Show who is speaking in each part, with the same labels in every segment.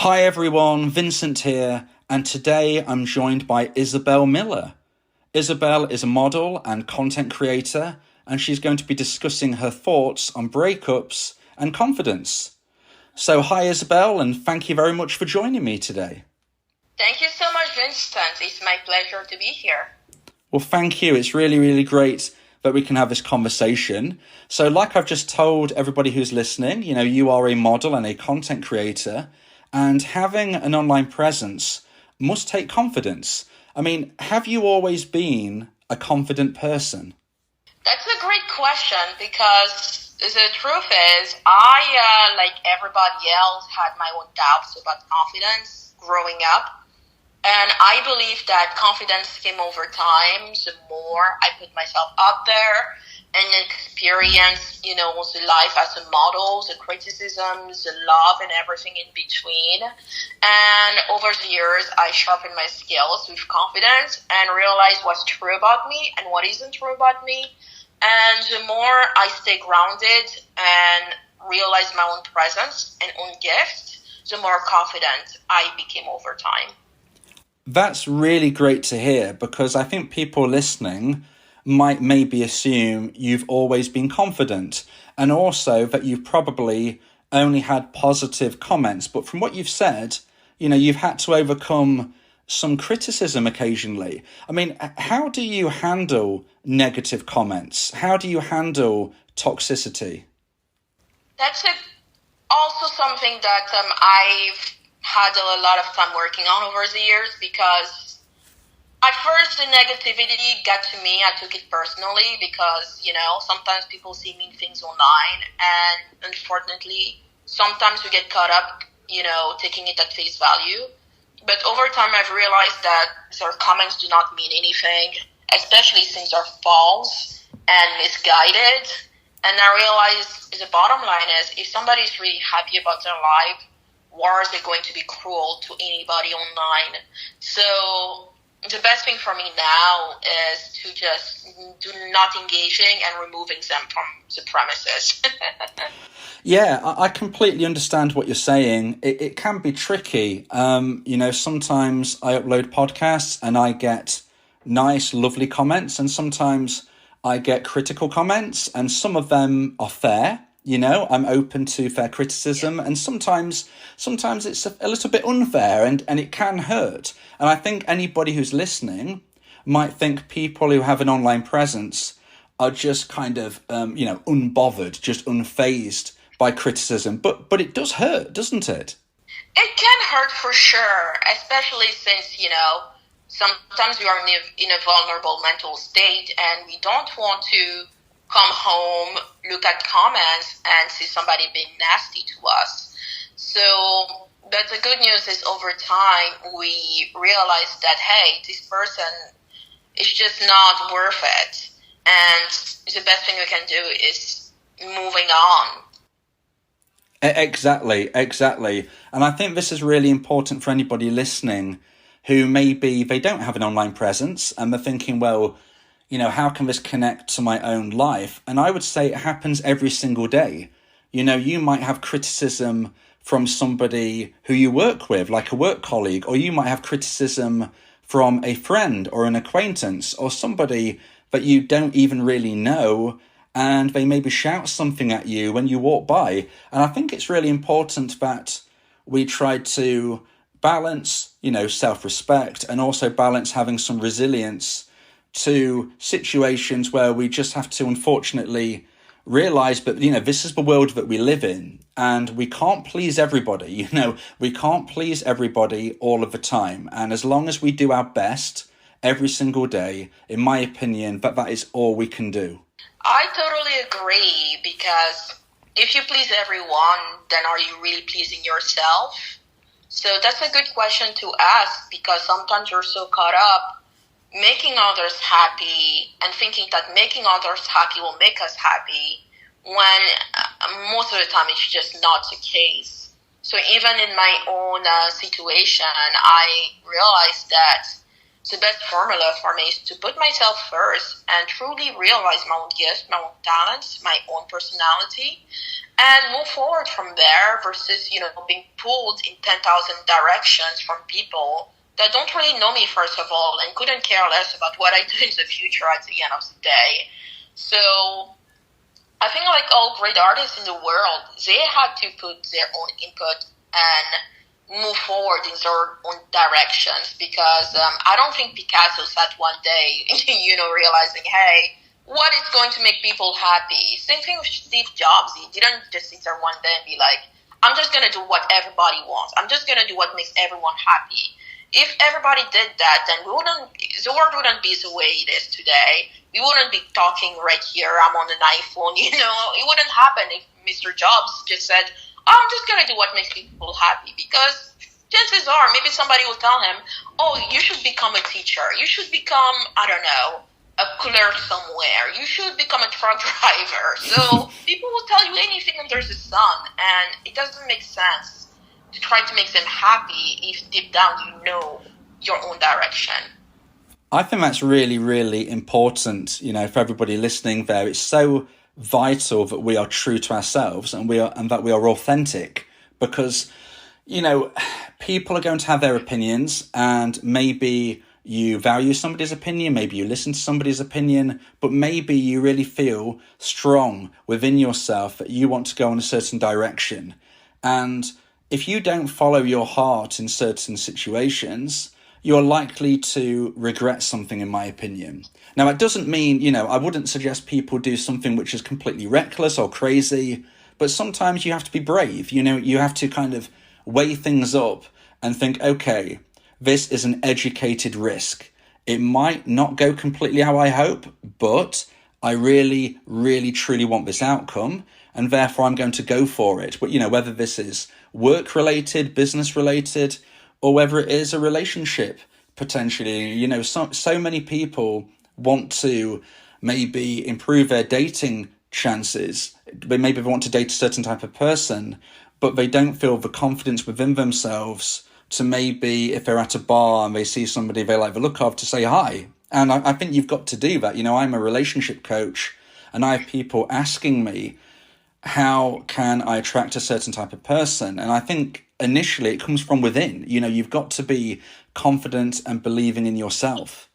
Speaker 1: Hi everyone, Vincent here, and today I'm joined by Isabelle Miller. Isabelle is a model and content creator, and she's going to be discussing her thoughts on breakups and confidence. So hi Isabelle, and thank you very much for joining me today.
Speaker 2: Thank you so much, Vincent. It's my pleasure to be here.
Speaker 1: Well, thank you. It's really great that we can have this conversation. So like I've just told everybody who's listening, you are a model and a content creator, and having an online presence must take confidence. I mean, have you always been a confident person?
Speaker 2: That's a great question because the truth is, I, like everybody else, had my own doubts about confidence growing up. And I believe that confidence came over time. The more I put myself out there and experience, the life as a model, the criticisms, the love and everything in between. And over the years, I sharpened my skills with confidence and realized what's true about me and what isn't true about me. And the more I stay grounded and realize my own presence and own gifts, the more confident I became over time.
Speaker 1: That's really great to hear, because I think people listening might maybe assume you've always been confident, and also that you've probably only had positive comments. But from what you've said, you've had to overcome some criticism occasionally. I mean, how do you handle negative comments? How do you handle toxicity?
Speaker 2: That's also something that I've had a lot of time working on over the years, because at first the negativity got to me. I took it personally because, sometimes people see mean things online, and unfortunately, sometimes we get caught up, taking it at face value. But over time, I've realized that their comments do not mean anything, especially since they're false and misguided. And I realize the bottom line is, if somebody's really happy about their life, why are they going to be cruel to anybody online? So the best thing for me now is to just do not engaging and removing them from the premises.
Speaker 1: Yeah, I completely understand what you're saying. It can be tricky. Sometimes I upload podcasts and I get nice, lovely comments, and sometimes I get critical comments, and some of them are fair. I'm open to fair criticism, and sometimes it's a little bit unfair, and it can hurt. And I think anybody who's listening might think people who have an online presence are just kind of, unbothered, just unfazed by criticism. But it does hurt, doesn't it?
Speaker 2: It can hurt for sure, especially since, sometimes we are in a vulnerable mental state and we don't want to come home, look at comments, and see somebody being nasty to us. So, but the good news is, over time, we realize that, hey, this person is just not worth it. And the best thing we can do is moving on.
Speaker 1: Exactly. And I think this is really important for anybody listening who maybe they don't have an online presence and they're thinking, well, how can this connect to my own life? And I would say it happens every single day. You might have criticism from somebody who you work with, like a work colleague, or you might have criticism from a friend or an acquaintance or somebody that you don't even really know, and they maybe shout something at you when you walk by. And I think it's really important that we try to balance, self-respect, and also balance having some resilience to situations where we just have to, unfortunately, realize that, this is the world that we live in, and we can't please everybody. We can't please everybody all of the time. And as long as we do our best every single day, in my opinion, that is all we can do.
Speaker 2: I totally agree, because if you please everyone, then are you really pleasing yourself? So that's a good question to ask, because sometimes you're so caught up making others happy and thinking that making others happy will make us happy, when most of the time it's just not the case. So even in my own situation, I realized that the best formula for me is to put myself first and truly realize my own gifts, my own talents, my own personality, and move forward from there versus, being pulled in 10,000 directions from people that don't really know me, first of all, and couldn't care less about what I do in the future at the end of the day. So I think like all great artists in the world, they had to put their own input and move forward in their own directions, because I don't think Picasso sat one day, realizing, hey, what is going to make people happy? Same thing with Steve Jobs. He didn't just sit there one day and be like, I'm just going to do what everybody wants. I'm just going to do what makes everyone happy. If everybody did that, then the world wouldn't be the way it is today. We wouldn't be talking right here. I'm on an iPhone, It wouldn't happen if Mr. Jobs just said, I'm just going to do what makes people happy, because chances are maybe somebody will tell him, oh, you should become a teacher. You should become, I don't know, a clerk somewhere. You should become a truck driver. So people will tell you anything under the sun, and it doesn't make sense to try to make them happy if deep down you know your own direction.
Speaker 1: I think that's really, really important, for everybody listening there. It's so vital that we are true to ourselves and that we are authentic, because, people are going to have their opinions, and maybe you value somebody's opinion, maybe you listen to somebody's opinion, but maybe you really feel strong within yourself that you want to go in a certain direction. And if you don't follow your heart in certain situations, you're likely to regret something, in my opinion. Now, it doesn't mean, I wouldn't suggest people do something which is completely reckless or crazy, but sometimes you have to be brave. You have to kind of weigh things up and think, okay, this is an educated risk. It might not go completely how I hope, but I really, really, truly want this outcome, and therefore I'm going to go for it. But, whether this is work-related, business-related, or whether it is a relationship, potentially, so many people want to maybe improve their dating chances. Maybe they want to date a certain type of person, but they don't feel the confidence within themselves to, maybe if they're at a bar and they see somebody they like the look of, to say hi. And I think you've got to do that. I'm a relationship coach, and I have people asking me, how can I attract a certain type of person? And I think initially it comes from within. You've got to be confident and believing in yourself.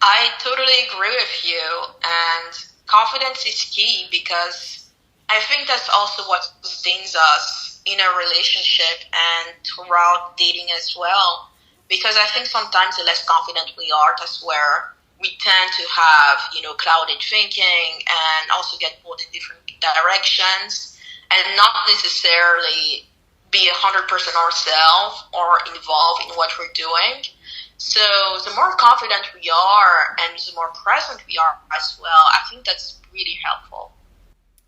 Speaker 2: I totally agree with you, and confidence is key, because I think that's also what sustains us in a relationship and throughout dating as well. Because I think sometimes the less confident we are, that's where we tend to have, clouded thinking and also get pulled in different directions and not necessarily be 100% ourselves or involved in what we're doing. So the more confident we are and the more present we are as well, I think that's really helpful.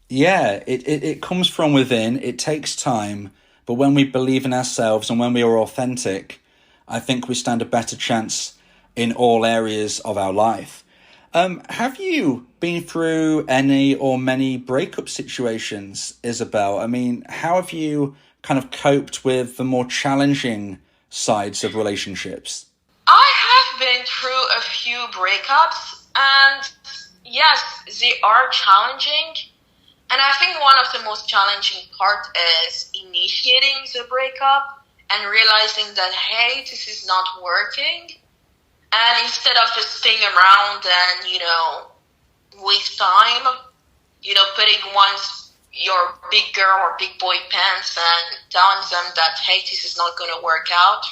Speaker 1: Yeah, it comes from within. It takes time. But when we believe in ourselves and when we are authentic, I think we stand a better chance in all areas of our life. Have you been through any or many breakup situations, Isabelle? I mean, how have you kind of coped with the more challenging sides of relationships?
Speaker 2: I have been through a few breakups, and yes, they are challenging. And I think one of the most challenging part is initiating the breakup and realizing that, hey, this is not working. And instead of just staying around and, waste time, putting your big girl or big boy pants and telling them that, hey, this is not going to work out.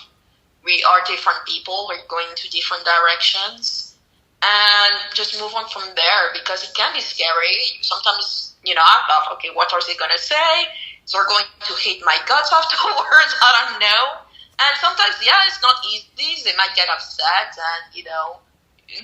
Speaker 2: We are different people. We're going to different directions. And just move on from there, because it can be scary. Sometimes, I thought, okay, what are they going to say? They're going to hate my guts afterwards. I don't know. And sometimes, it's not easy. They might get upset and,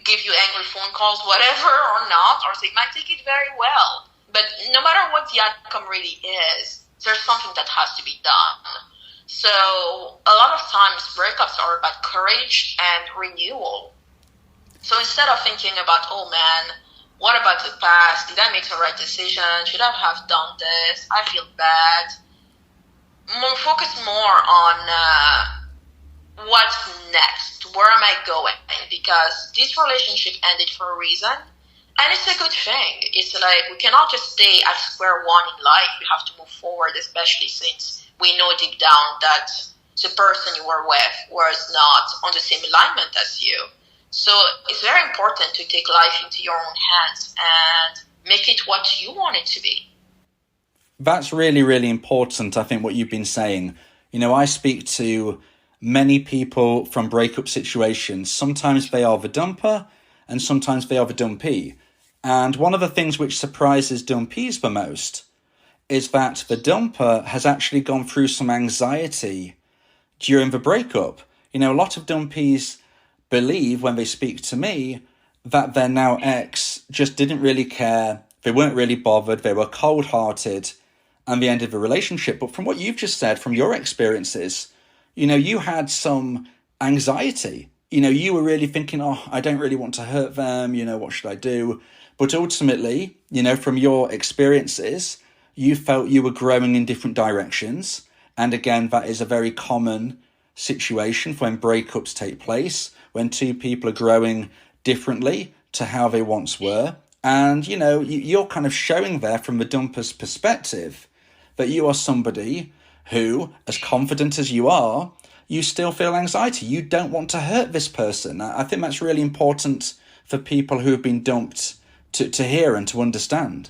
Speaker 2: give you angry phone calls, whatever, or not. Or they might take it very well. But no matter what the outcome really is, there's something that has to be done. So a lot of times breakups are about courage and renewal. So instead of thinking about, oh man, what about the past? Did I make the right decision? Should I have done this? I feel bad. Focus more on what's next. Where am I going? Because this relationship ended for a reason. And it's a good thing. It's like we cannot just stay at square one in life. We have to move forward, especially since we know deep down that the person you were with was not on the same alignment as you. So it's very important to take life into your own hands and make it what you want it to be.
Speaker 1: That's really, really important, I think, what you've been saying. I speak to many people from breakup situations. Sometimes they are the dumper and sometimes they are the dumpee. And one of the things which surprises dumpees the most is that the dumper has actually gone through some anxiety during the breakup. A lot of dumpees believe when they speak to me that their now ex just didn't really care. They weren't really bothered. They were cold-hearted and they ended the relationship. But from what you've just said, from your experiences, you had some anxiety. You were really thinking, oh, I don't really want to hurt them. What should I do? But ultimately, from your experiences, you felt you were growing in different directions. And again, that is a very common situation for when breakups take place, when two people are growing differently to how they once were. And, you're kind of showing there from the dumper's perspective that you are somebody who, as confident as you are, you still feel anxiety. You don't want to hurt this person. I think that's really important for people who have been dumped to hear and to understand.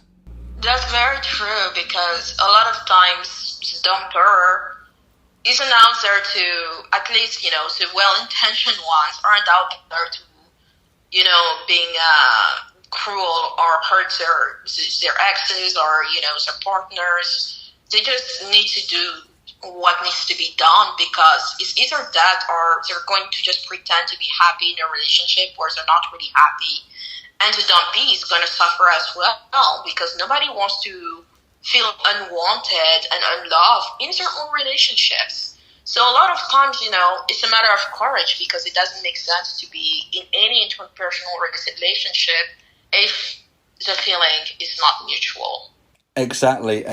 Speaker 2: That's very true, because a lot of times the dumper isn't out there to, at least, the well-intentioned ones aren't out there to, being cruel or hurt their exes or, their partners. They just need to do what needs to be done, because it's either that or they're going to just pretend to be happy in a relationship where they're not really happy. And the dumpee is going to suffer as well, because nobody wants to feel unwanted and unloved in their own relationships. So a lot of times, it's a matter of courage, because it doesn't make sense to be in any interpersonal relationship if the feeling is not mutual.
Speaker 1: Exactly.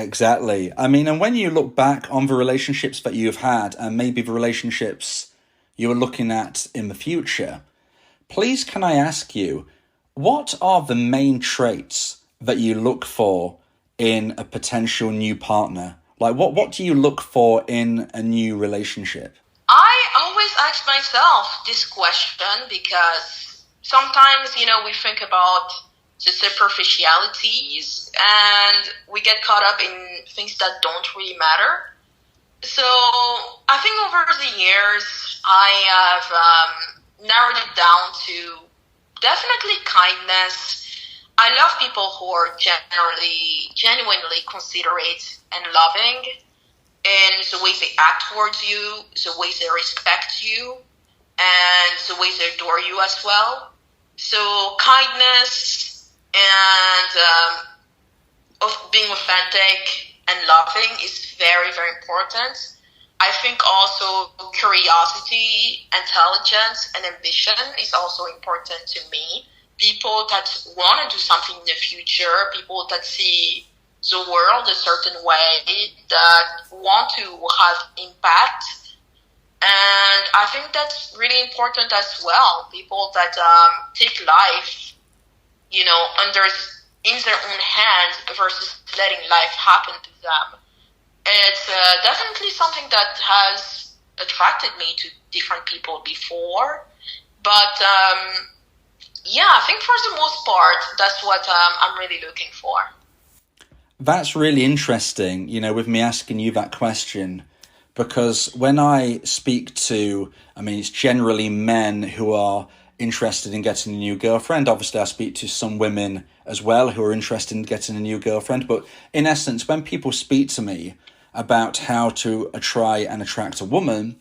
Speaker 1: And when you look back on the relationships that you've had and maybe the relationships you are looking at in the future, please can I ask you, what are the main traits that you look for in a potential new partner? Like, what do you look for in a new relationship?
Speaker 2: I always ask myself this question, because sometimes, we think about the superficialities and we get caught up in things that don't really matter. So I think over the years, I have narrowed it down to definitely kindness. I love people who are genuinely considerate and loving in the way they act towards you, the way they respect you, and the way they adore you as well. So kindness and of being authentic and loving is very, very important. I think also curiosity, intelligence, and ambition is also important to me. People that want to do something in the future, people that see the world a certain way, that want to have impact. And I think that's really important as well. People that take life, under in their own hands versus letting life happen to them. It's definitely something that has attracted me to different people before. But I think for the most part, that's what I'm really looking for.
Speaker 1: That's really interesting, with me asking you that question, because when I speak to, it's generally men who are interested in getting a new girlfriend. Obviously, I speak to some women as well who are interested in getting a new girlfriend. But in essence, when people speak to me about how to try and attract a woman,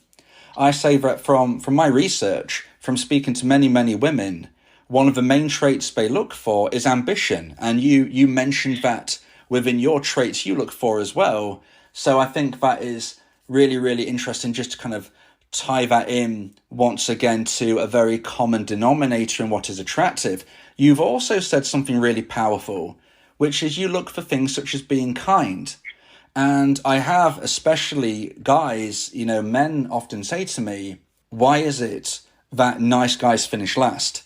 Speaker 1: I say that from my research, from speaking to many, many women, one of the main traits they look for is ambition. And you mentioned that within your traits you look for as well. So I think that is really, really interesting, just to kind of tie that in once again to a very common denominator in what is attractive. You've also said something really powerful, which is you look for things such as being kind. And I have, especially guys, men often say to me, why is it that nice guys finish last?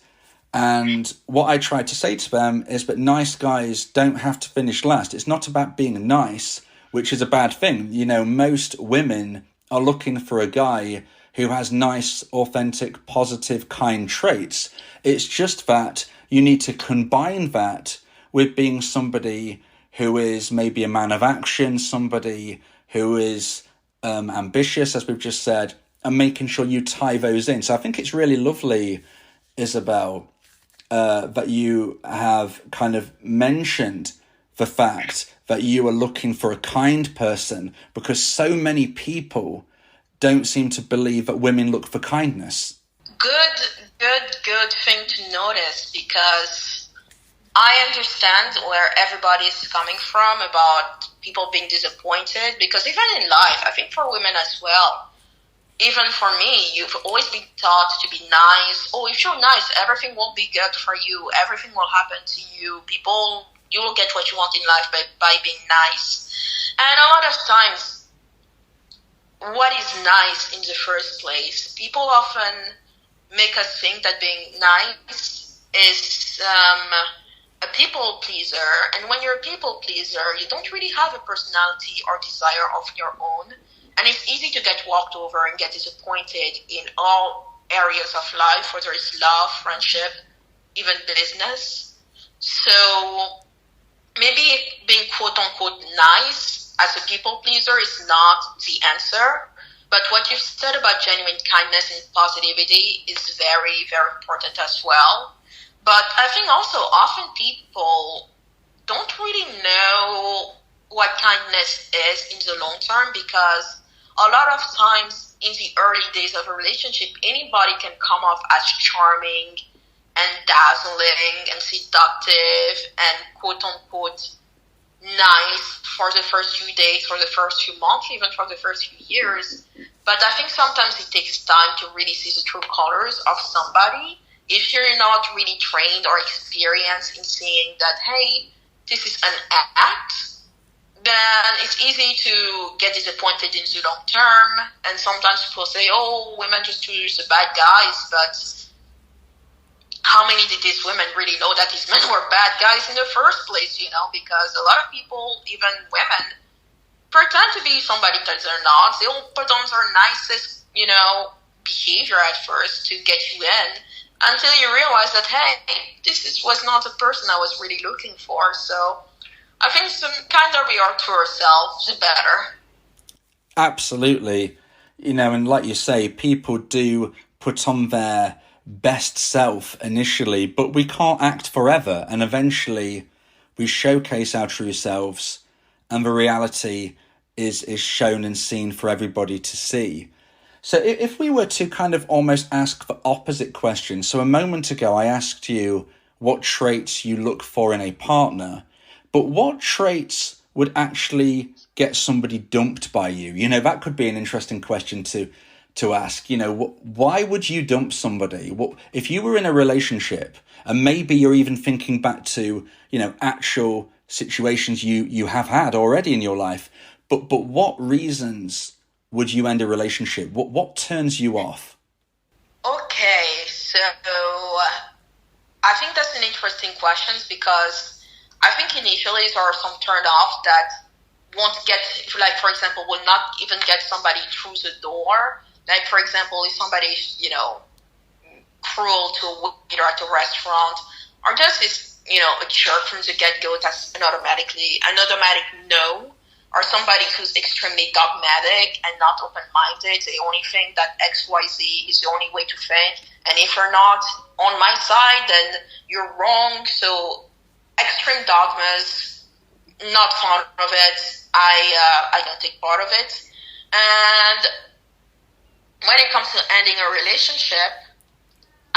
Speaker 1: And what I try to say to them is, but nice guys don't have to finish last. It's not about being nice, which is a bad thing. You know, most women are looking for a guy who has nice, authentic, positive, kind traits. It's just that you need to combine that with being somebody who is maybe a man of action, somebody who is ambitious, as we've just said, and making sure you tie those in. So I think it's really lovely, Isabelle, that you have kind of mentioned the fact that you are looking for a kind person, because so many people don't seem to believe that women look for kindness.
Speaker 2: Good thing to notice, because I understand where everybody is coming from about people being disappointed, because even in life, I think for women as well, even for me, you've always been taught to be nice. Oh, if you're nice, everything will be good for you. Everything will happen to you. You will get what you want in life by being nice. And a lot of times, what is nice in the first place? People often make us think that being nice is a people pleaser. And when you're a people pleaser, you don't really have a personality or desire of your own. And it's easy to get walked over and get disappointed in all areas of life, whether it's love, friendship, even business. So maybe being quote-unquote nice as a people pleaser is not the answer. But what you've said about genuine kindness and positivity is very, very important as well. But I think also often people don't really know what kindness is in the long term, because a lot of times in the early days of a relationship, anybody can come off as charming and dazzling and seductive and quote-unquote nice for the first few days, for the first few months, even for the first few years. But I think sometimes it takes time to really see the true colors of somebody. If you're not really trained or experienced in seeing that, hey, this is an act, then it's easy to get disappointed in the long term. And sometimes people say, oh, women just choose the bad guys. But how many did these women really know that these men were bad guys in the first place, Because a lot of people, even women, pretend to be somebody that they're not. They will put on their nicest, behavior at first to get you in, until you realize that, hey, was not the person I was really looking for. So I think the kinder we are to ourselves, the better.
Speaker 1: Absolutely. And like you say, people do put on their best self initially, but we can't act forever. And eventually we showcase our true selves, and the reality is shown and seen for everybody to see. So if we were to kind of almost ask the opposite question. So a moment ago, I asked you what traits you look for in a partner, but what traits would actually get somebody dumped by you? That could be an interesting question to ask. Why would you dump somebody? If you were in a relationship, and maybe you're even thinking back to, actual situations you have had already in your life, but what reasons would you end a relationship? What turns you off?
Speaker 2: Okay, so I think that's an interesting question, because I think initially there are some turn off that won't get, like, for example, will not even get somebody through the door. Like, for example, if somebody's, cruel to a waiter at a restaurant, or just is, a jerk from the get-go, that's an automatic no. Or somebody who's extremely dogmatic and not open-minded. They only think that XYZ is the only way to think. And if you're not on my side, then you're wrong. So extreme dogmas, not fond of it. I don't take part of it. And when it comes to ending a relationship,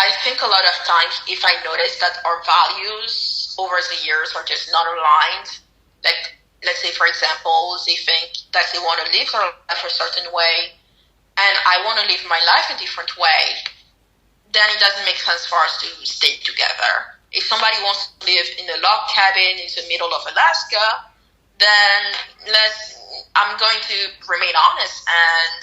Speaker 2: I think a lot of times if I notice that our values over the years are just not aligned, like, let's say, for example, they think that they want to live their life a certain way, and I want to live my life a different way, then it doesn't make sense for us to stay together. If somebody wants to live in a log cabin in the middle of Alaska, then I'm going to remain honest and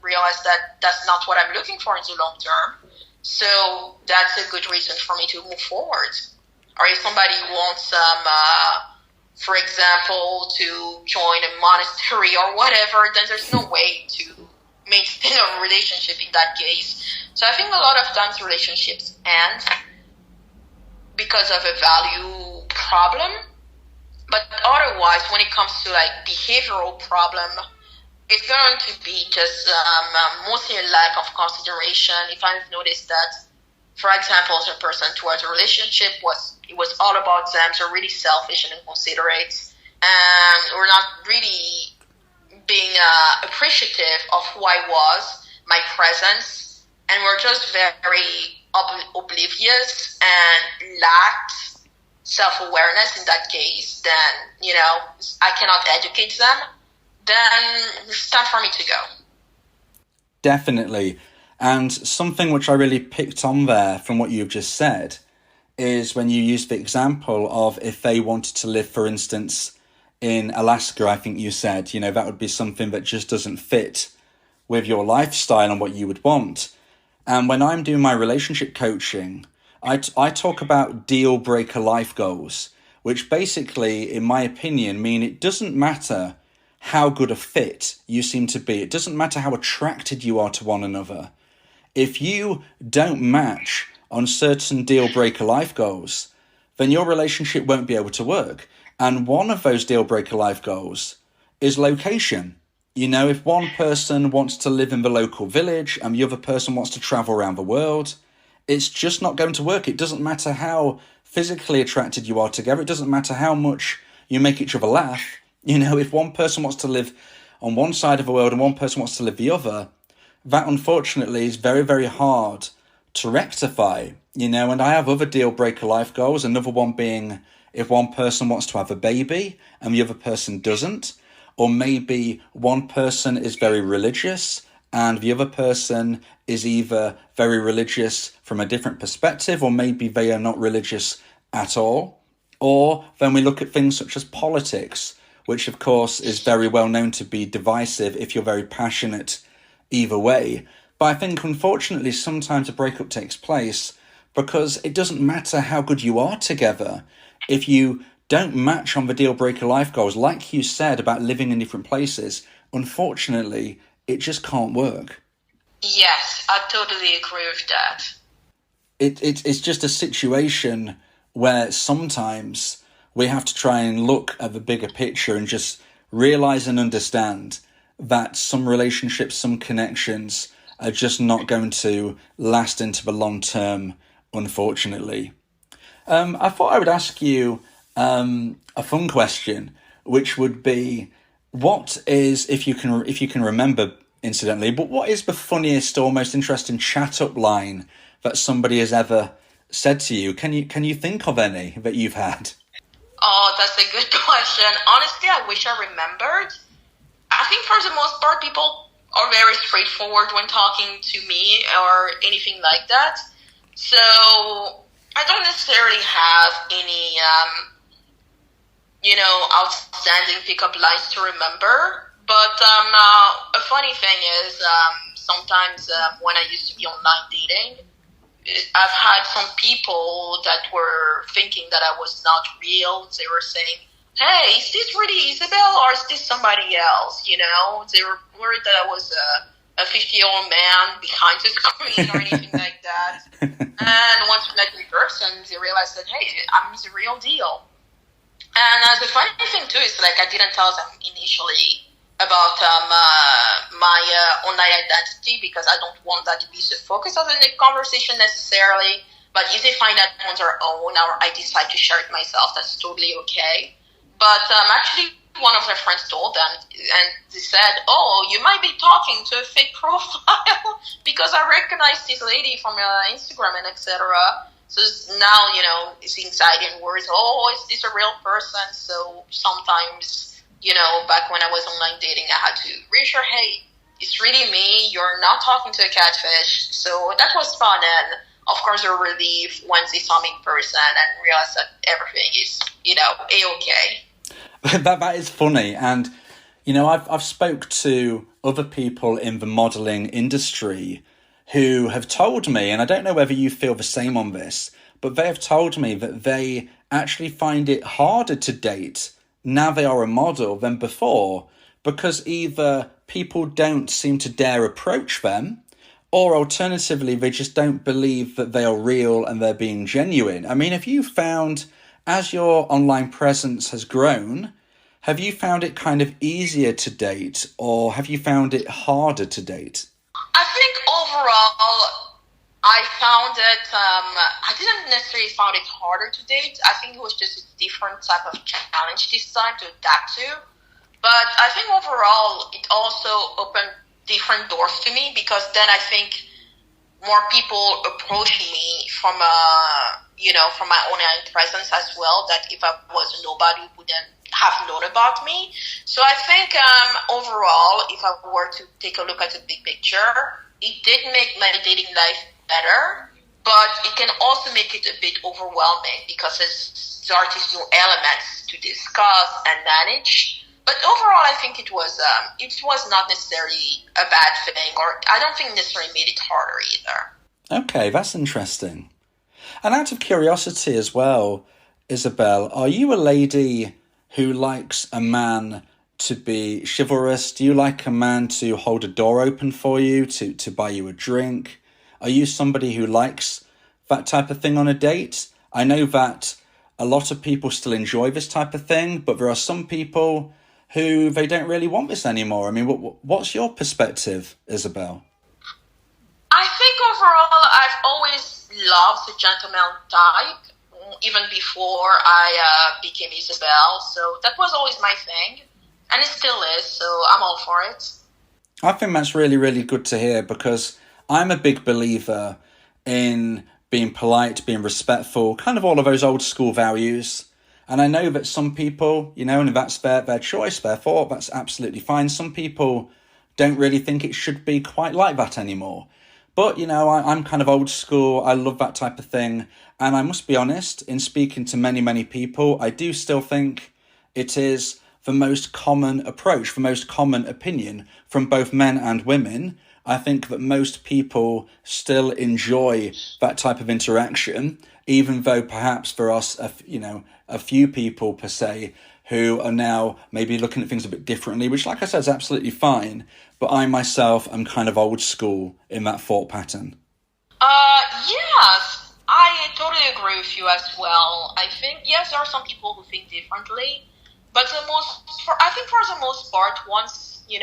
Speaker 2: realize that that's not what I'm looking for in the long term. So that's a good reason for me to move forward. Or if somebody wants for example, to join a monastery or whatever, then there's no way to maintain a relationship in that case. So I think a lot of times relationships end because of a value problem. But otherwise, when it comes to like behavioral problem, it's going to be just mostly a lack of consideration. If I've noticed that, for example, the person towards a relationship was all about them, so really selfish and inconsiderate, and we're not really being appreciative of who I was, my presence, and we're just very oblivious and lacked self-awareness in that case, then, I cannot educate them, then it's time for me to go.
Speaker 1: Definitely. And something which I really picked on there from what you've just said is when you used the example of if they wanted to live, for instance, in Alaska, I think you said, that would be something that just doesn't fit with your lifestyle and what you would want. And when I'm doing my relationship coaching, I talk about deal breaker life goals, which basically, in my opinion, mean it doesn't matter how good a fit you seem to be. It doesn't matter how attracted you are to one another. If you don't match on certain deal breaker life goals, then your relationship won't be able to work. And one of those deal breaker life goals is location. If one person wants to live in the local village and the other person wants to travel around the world, it's just not going to work. It doesn't matter how physically attracted you are together. It doesn't matter how much you make each other laugh. If one person wants to live on one side of the world and one person wants to live the other, that unfortunately is very, very hard to rectify, and I have other deal breaker life goals, another one being if one person wants to have a baby and the other person doesn't, or maybe one person is very religious and the other person is either very religious from a different perspective, or maybe they are not religious at all. Or then we look at things such as politics, which of course is very well known to be divisive if you're very passionate either way. But I think unfortunately sometimes a breakup takes place because it doesn't matter how good you are together. If you don't match on the deal breaker life goals, like you said about living in different places, unfortunately it just can't work.
Speaker 2: Yes, I totally agree with that.
Speaker 1: It's just a situation where sometimes we have to try and look at the bigger picture and just realize and understand that some relationships, some connections are just not going to last into the long term, unfortunately. I thought I would ask you a fun question, which would be, what is, if you can remember, incidentally, but what is the funniest or most interesting chat-up line that somebody has ever said to you? Can you think of any that you've had?
Speaker 2: Oh, that's a good question. Honestly, I wish I remembered. I think for the most part, people are very straightforward when talking to me or anything like that. So I don't necessarily have any, outstanding pickup lines to remember. But a funny thing is, sometimes when I used to be online dating, I've had some people that were thinking that I was not real. They were saying, hey, is this really Isabelle or is this somebody else? They were worried that I was a 50-year-old man behind the screen or anything like that. And once we met in person, they realized that, hey, I'm the real deal. And the funny thing, too, is I didn't tell them initially about my online identity because I don't want that to be the focus of the conversation necessarily. But if they find out on their own or I decide to share it myself, that's totally okay. But actually, one of their friends told them, and they said, oh, you might be talking to a fake profile because I recognize this lady from Instagram and etc. So now, it's anxiety and worries. Oh, is this a real person? So sometimes, back when I was online dating, I had to reassure, hey, it's really me. You're not talking to a catfish. So that was fun. And of course, a relief once they saw me in person and realized that everything is, A-okay.
Speaker 1: That is funny. And, I've spoke to other people in the modelling industry who have told me, and I don't know whether you feel the same on this, but they have told me that they actually find it harder to date now they are a model than before, because either people don't seem to dare approach them, or alternatively, they just don't believe that they are real and they're being genuine. I mean, have you found, as your online presence has grown, have you found it kind of easier to date, or have you found it harder to date?
Speaker 2: I think overall, I found it. I didn't necessarily find it harder to date. I think it was just a different type of challenge this time to adapt to. But I think overall, it also opened different doors to me, because then I think more people approaching me from from my online presence as well, that if I was a nobody, wouldn't have known about me. So I think overall, if I were to take a look at the big picture, it did make my dating life better, but it can also make it a bit overwhelming because there are these new elements to discuss and manage. But overall, I think it was not necessarily a bad thing, or I don't think necessarily made it harder either.
Speaker 1: Okay, that's interesting. And out of curiosity as well, Isabelle, are you a lady who likes a man to be chivalrous? Do you like a man to hold a door open for you, to buy you a drink? Are you somebody who likes that type of thing on a date? I know that a lot of people still enjoy this type of thing, but there are some people who they don't really want this anymore. I mean, what's your perspective, Isabelle?
Speaker 2: I think overall, I've always loved the gentleman type, even before I became Isabelle. So that was always my thing, and it still is, so I'm all for it.
Speaker 1: I think that's really, really good to hear, because I'm a big believer in being polite, being respectful, kind of all of those old school values. And I know that some people, and that's their choice, their thought, that's absolutely fine. Some people don't really think it should be quite like that anymore. But, I'm kind of old school. I love that type of thing. And I must be honest, in speaking to many, many people, I do still think it is the most common approach, the most common opinion from both men and women. I think that most people still enjoy that type of interaction, even though perhaps for us, a few people per se who are now maybe looking at things a bit differently, which, like I said, is absolutely fine. But I myself am kind of old school in that thought pattern.
Speaker 2: Yes, I totally agree with you as well. I think, yes, there are some people who think differently, but I think for the most part, once you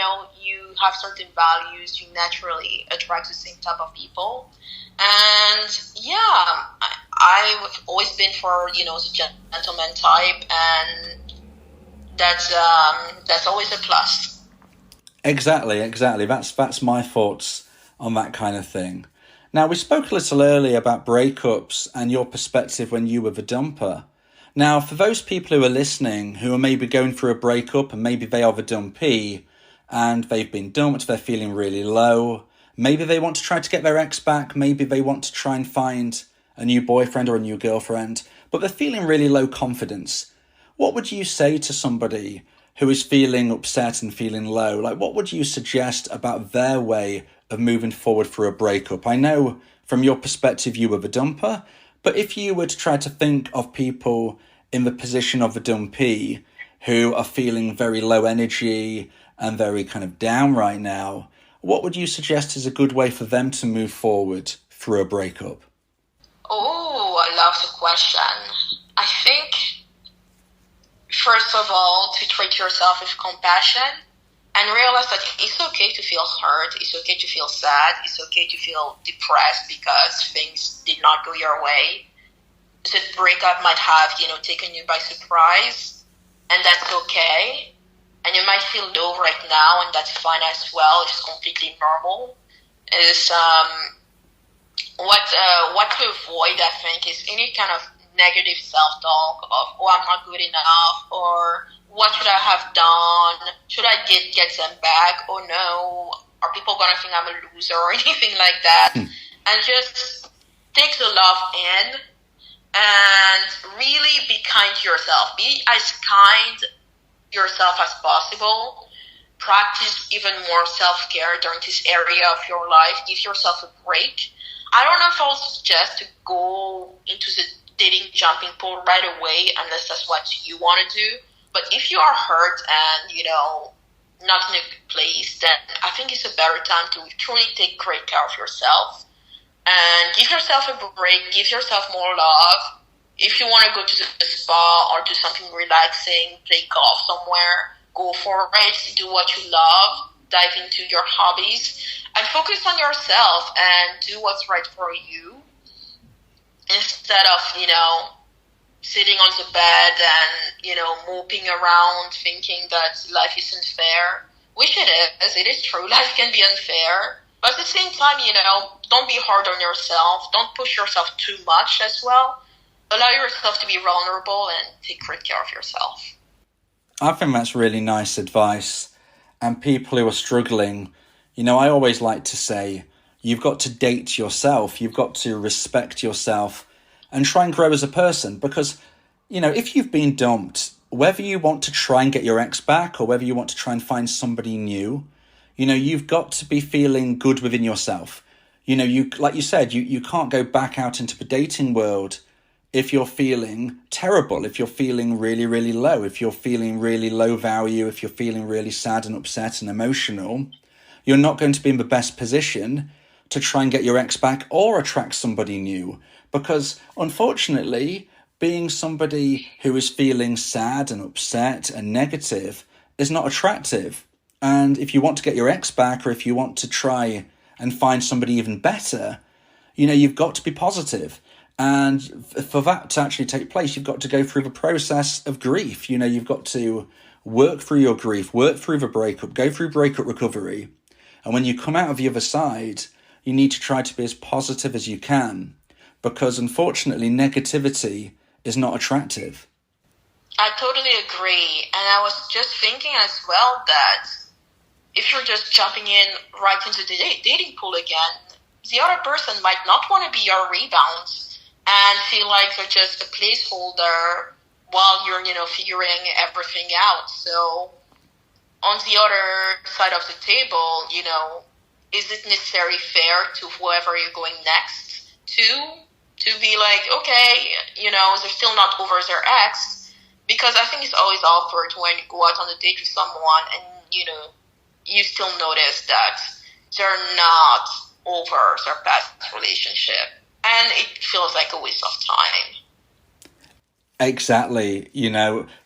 Speaker 2: have certain values, you naturally attract the same type of people. And yeah, I've always been for the gentleman type, and that's always a plus.
Speaker 1: Exactly. That's my thoughts on that kind of thing. Now, we spoke a little earlier about breakups and your perspective when you were the dumper. Now, for those people who are listening, who are maybe going through a breakup and maybe they are the dumpee and they've been dumped, they're feeling really low, maybe they want to try to get their ex back, maybe they want to try and find a new boyfriend or a new girlfriend, but they're feeling really low confidence. What would you say to somebody who is feeling upset and feeling low? Like, what would you suggest about their way of moving forward through a breakup? I know from your perspective you were the dumper, but if you were to try to think of people in the position of the dumpee who are feeling very low energy and very kind of down right now, what would you suggest is a good way for them to move forward through a breakup?
Speaker 2: Oh, I love the question. I think, first of all, to treat yourself with compassion and realize that it's okay to feel hurt, it's okay to feel sad, it's okay to feel depressed because things did not go your way. The breakup might have, taken you by surprise, and that's okay. And you might feel low right now, and that's fine as well. It's completely normal. Is what to avoid, I think, is any kind of negative self-talk of, oh, I'm not good enough, or what should I have done? Should I get them back? Oh no, are people going to think I'm a loser or anything like that? And just take the love in and really be kind to yourself. Be as kind yourself as possible, practice even more self-care during this area of your life. Give yourself a break. I don't know if I'll suggest to go into the dating jumping pool right away unless that's what you want to do. But if you are hurt and, not in a good place, then I think it's a better time to truly take great care of yourself and give yourself a break, give yourself more love. If you want to go to the spa or do something relaxing, play golf somewhere, go for it, do what you love, dive into your hobbies, and focus on yourself and do what's right for you instead of, sitting on the bed and, moping around thinking that life isn't fair, which it is. It is true. Life can be unfair. But at the same time, don't be hard on yourself. Don't push yourself too much as well. Allow yourself to be vulnerable and take great care of yourself.
Speaker 1: I think that's really nice advice. And people who are struggling, I always like to say, you've got to date yourself. You've got to respect yourself and try and grow as a person. Because, if you've been dumped, whether you want to try and get your ex back or whether you want to try and find somebody new, you've got to be feeling good within yourself. Like you said, you can't go back out into the dating world if you're feeling terrible, if you're feeling really, really low, if you're feeling really low value, if you're feeling really sad and upset and emotional, you're not going to be in the best position to try and get your ex back or attract somebody new. Because unfortunately, being somebody who is feeling sad and upset and negative is not attractive. And if you want to get your ex back, or if you want to try and find somebody even better, you've got to be positive. And for that to actually take place, you've got to go through the process of grief. You've got to work through your grief, work through the breakup, go through breakup recovery. And when you come out of the other side, you need to try to be as positive as you can. Because unfortunately, negativity is not attractive.
Speaker 2: I totally agree. And I was just thinking as well that if you're just jumping in right into the dating pool again, the other person might not want to be your rebound and feel like they're just a placeholder while you're, figuring everything out. So on the other side of the table, is it necessarily fair to whoever you're going next to be like, okay, they're still not over their ex? Because I think it's always awkward when you go out on a date with someone and, you still notice that they're not over their past relationship. And it feels like a waste of time.
Speaker 1: Exactly.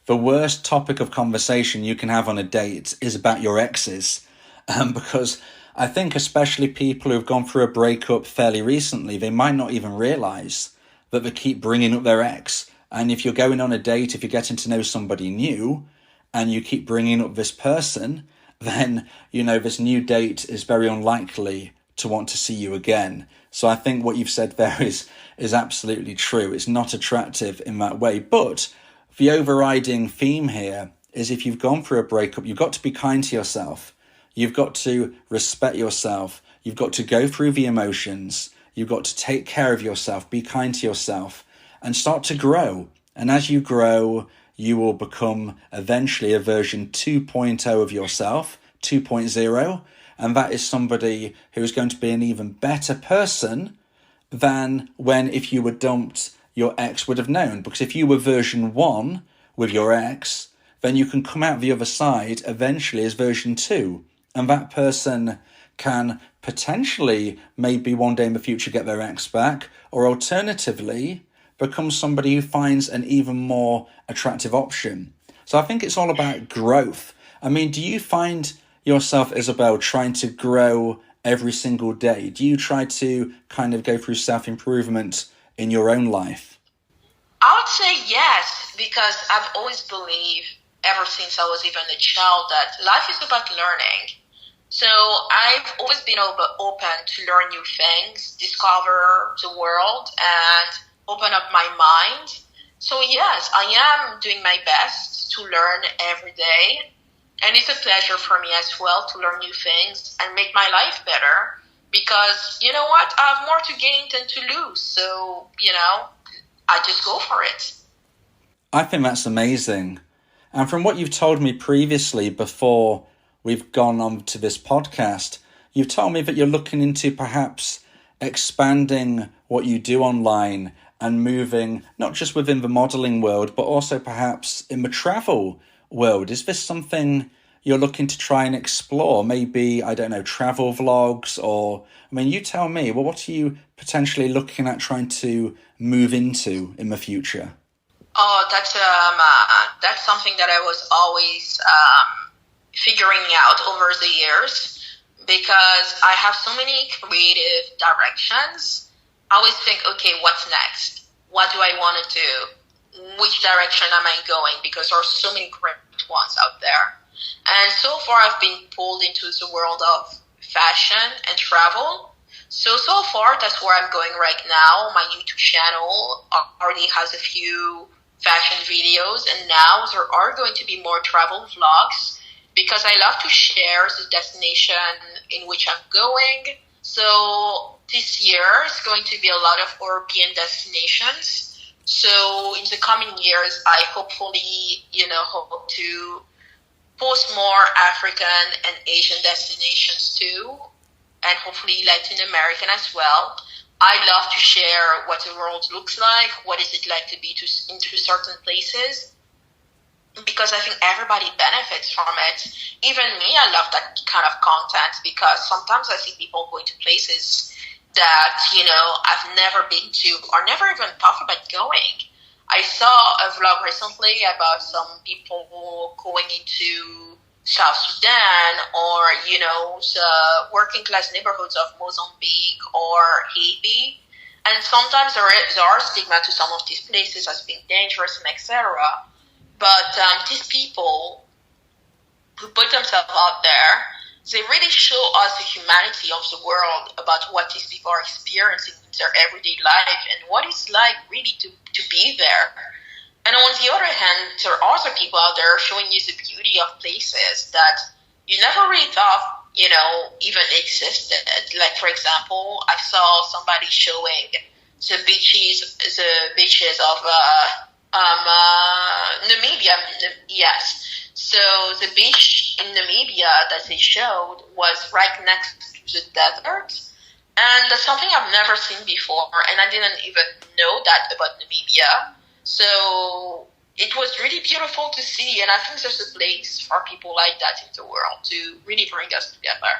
Speaker 1: The worst topic of conversation you can have on a date is about your exes. Because I think especially people who've gone through a breakup fairly recently, they might not even realise that they keep bringing up their ex. And if you're going on a date, if you're getting to know somebody new and you keep bringing up this person, then, this new date is very unlikely to want to see you again. So I think what you've said there is absolutely true. It's not attractive in that way. But the overriding theme here is if you've gone through a breakup, you've got to be kind to yourself. You've got to respect yourself. You've got to go through the emotions. You've got to take care of yourself, be kind to yourself, and start to grow. And as you grow, you will become eventually a version 2.0 of yourself, 2.0. And that is somebody who is going to be an even better person than if you were dumped, your ex would have known. Because if you were version 1 with your ex, then you can come out the other side eventually as version 2. And that person can potentially, maybe one day in the future, get their ex back, or alternatively, become somebody who finds an even more attractive option. So I think it's all about growth. I mean, do you find yourself, Isabelle, trying to grow every single day? Do you try to kind of go through self-improvement in your own life?
Speaker 2: I would say yes, because I've always believed, ever since I was even a child, that life is about learning. So I've always been open to learn new things, discover the world, and open up my mind. So yes, I am doing my best to learn every day. And it's a pleasure for me as well to learn new things and make my life better. Because, you know what, I have more to gain than to lose. So, I just go for it.
Speaker 1: I think that's amazing. And from what you've told me previously, before we've gone on to this podcast, you've told me that you're looking into perhaps expanding what you do online and moving not just within the modeling world, but also perhaps in the travel world. Is this something you're looking to try and explore? Maybe, I don't know, travel vlogs, or, I mean, you tell me, well, what are you potentially looking at trying to move into in the future?
Speaker 2: Oh, that's something that I was always figuring out over the years, because I have so many creative directions. I always think, okay, what's next? What do I want to do? Which direction am I going? Because there are so many great ones out there. And so far I've been pulled into the world of fashion and travel. So far that's where I'm going right now. My YouTube channel already has a few fashion videos, and now there are going to be more travel vlogs, because I love to share the destination in which I'm going. So this year is going to be a lot of European destinations. So in the coming years, I hopefully, hope to post more African and Asian destinations too, and hopefully Latin American as well. I love to share what the world looks like, what is it like to be into certain places, because I think everybody benefits from it. Even me, I love that kind of content, because sometimes I see people going to places that, I've never been to or never even thought about going. I saw a vlog recently about some people going into South Sudan, or, the working class neighborhoods of Mozambique or Haiti. And sometimes there are stigma to some of these places as being dangerous and etc. But these people who put themselves out there, they really show us the humanity of the world about what these people are experiencing in their everyday life and what it's like really to be there. And on the other hand, there are other people out there showing you the beauty of places that you never really thought, even existed. Like, for example, I saw somebody showing the beaches of Namibia. Yes. So the beach in Namibia that they showed was right next to the desert. And that's something I've never seen before. And I didn't even know that about Namibia. So it was really beautiful to see. And I think there's a place for people like that in the world to really bring us together.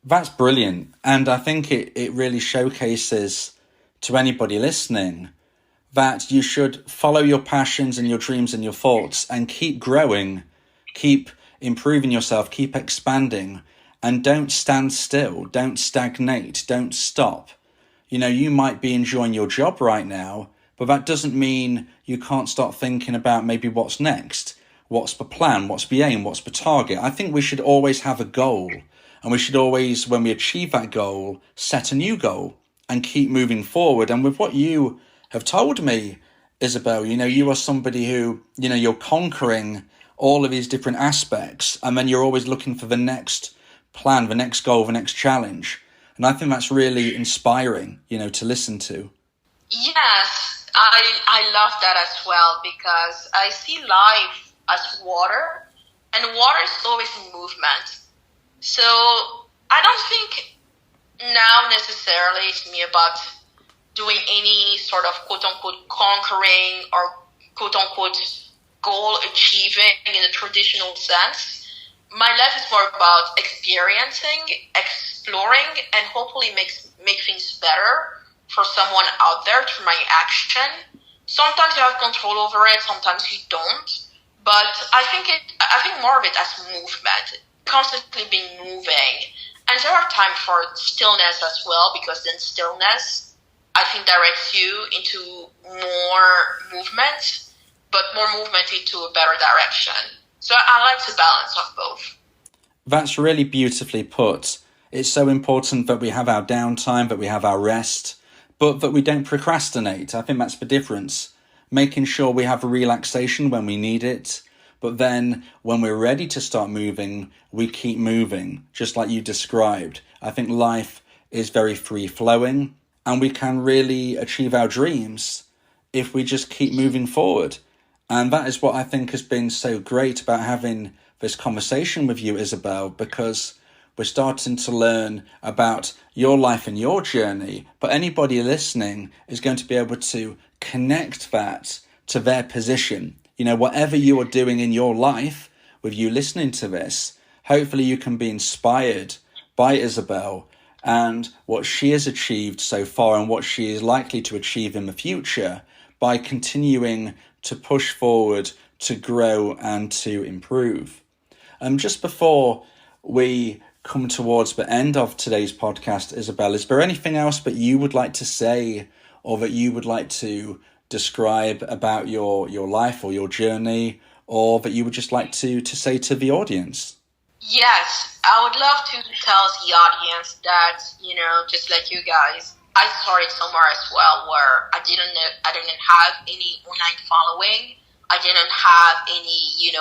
Speaker 1: That's brilliant. And I think it really showcases to anybody listening that you should follow your passions and your dreams and your thoughts and keep growing, keep improving yourself, keep expanding, and don't stand still, don't stagnate, don't stop. You might be enjoying your job right now, but that doesn't mean you can't start thinking about maybe what's next, what's the plan, what's the aim, what's the target. I think we should always have a goal, and we should always, when we achieve that goal, set a new goal and keep moving forward. And with what you have told me, Isabelle, you are somebody who, you're conquering all of these different aspects, and then you're always looking for the next plan, the next goal, the next challenge. And I think that's really inspiring, to listen to.
Speaker 2: Yes, I love that as well, because I see life as water, and water is always in movement. So I don't think now necessarily it's me about doing any sort of quote-unquote conquering or quote-unquote goal achieving in a traditional sense. My life is more about experiencing, exploring, and hopefully make things better for someone out there through my action. Sometimes you have control over it, sometimes you don't. But I think more of it as movement, constantly being moving. And there are times for stillness as well, because then stillness, I think, directs you into more movement, but more movement into a better direction. So I like the balance of both.
Speaker 1: That's really beautifully put. It's so important that we have our downtime, that we have our rest, but that we don't procrastinate. I think that's the difference. Making sure we have a relaxation when we need it, but then when we're ready to start moving, we keep moving, just like you described. I think life is very free-flowing, and we can really achieve our dreams if we just keep moving forward. And that is what I think has been so great about having this conversation with you, Isabelle, because we're starting to learn about your life and your journey, but anybody listening is going to be able to connect that to their position. You know, whatever you are doing in your life, with you listening to this, hopefully you can be inspired by Isabelle and what she has achieved so far and what she is likely to achieve in the future by continuing to push forward, to grow and to improve. Just before we come towards the end of today's podcast, Isabelle, is there anything else that you would like to say or that you would like to describe about your life or your journey, or that you would just like to say to the audience?
Speaker 2: Yes, I would love to tell the audience that, just like you guys, I started somewhere as well where I didn't have any online following. I didn't have any,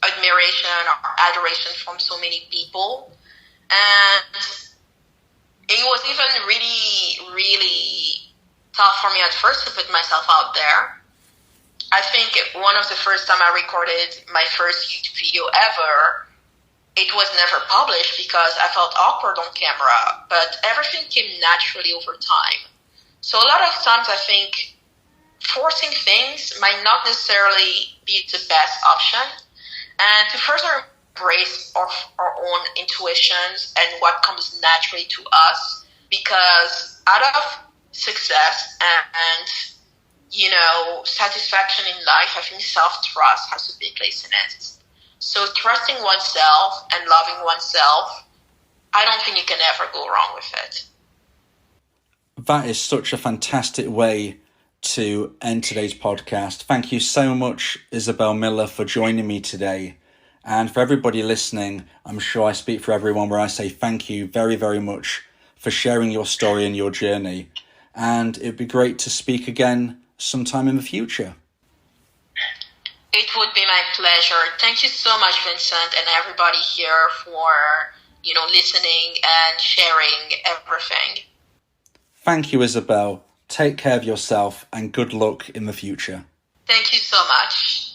Speaker 2: admiration or adoration from so many people. And it was even really, really tough for me at first to put myself out there. I think one of the first time I recorded my first YouTube video ever, it was never published because I felt awkward on camera, but everything came naturally over time. So a lot of times I think forcing things might not necessarily be the best option. And to further embrace our own intuitions and what comes naturally to us, because out of success and satisfaction in life, I think self-trust has a big place in it. So trusting oneself and loving oneself, I don't think you can ever go wrong with it.
Speaker 1: That is such a fantastic way to end today's podcast. Thank you so much, Isabelle Miller, for joining me today. And for everybody listening, I'm sure I speak for everyone where I say thank you very, very much for sharing your story and your journey. And it'd be great to speak again sometime in the future.
Speaker 2: It would be my pleasure. Thank you so much, Vincent, and everybody here for, listening and sharing everything.
Speaker 1: Thank you, Isabelle. Take care of yourself and good luck in the future.
Speaker 2: Thank you so much.